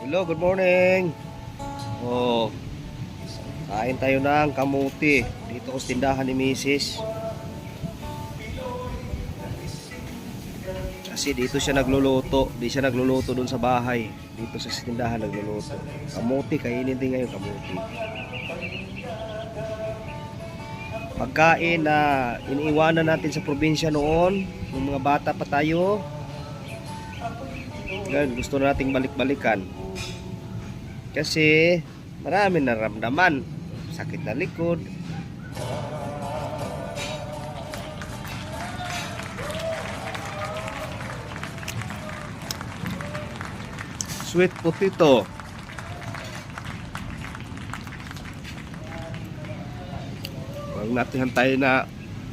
Hello, good morning. Oh, kain tayo ng kamuti dito sa tindahan ni Mrs. Kasi dito siya nagluluto. Di siya nagluluto doon sa bahay. Dito sa tindahan nagluluto. Kamuti, kainin din ngayon kamuti. Pagkain na iniiwanan natin sa probinsya noon, ng mga bata pa tayo. Ngayon, gusto nating balik-balikan. Kasi marami naramdaman. Sakit na likod. Sweet potato. Huwag natin tayo na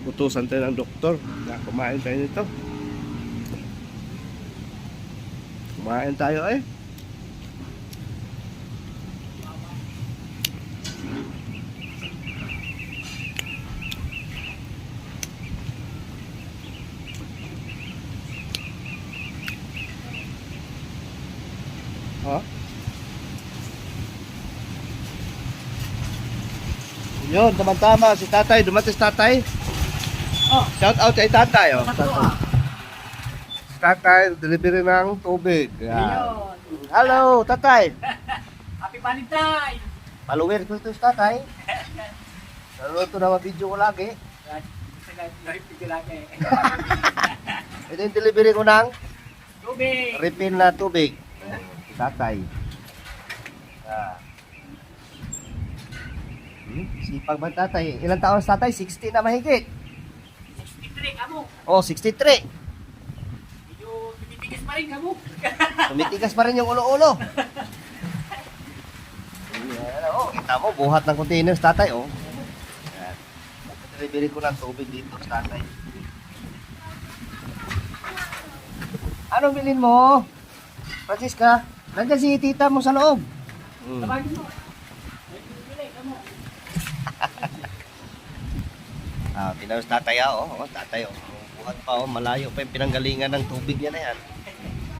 utusan tayo ng doktor na kumain tayo nito. Kumain tayo eh. Ha? Yun, tama-tama. Si tatay, dumating si tatay. Oh, Shout out kay tatay. Oh. sakto Tatay. ah. Tatay, delivery ng tubig. Yan. Ayun. Hello, tatay. Happy Valentine! Follower ko ito si tatay. Nanonood na video ko lagi. Ito yung delivery ko ng Tubig! refill na tubig. Si tatay. Ah. Sipag ba tatay? Ilang taon sa tatay? 60 na mahigit. 63 kamo. Oh, 63. Medyo tumitigas pa rin kamo. Tumitigas pa rin yung ulo-ulo. Ayan, oh, kita mo, buhat ng containers tatay, oh. Ayan. Delivery ko ng tubig dito sa tatay. Anong bilhin mo? Francisca, nandiyan si tita mo sa loob. Tabagin mo. Bili kamo. Ah, tinawag tatay, oh. Oh, tatay, oh. Buhat pa, oh. Malayo pa yung pinanggalingan ng tubig yan na yan.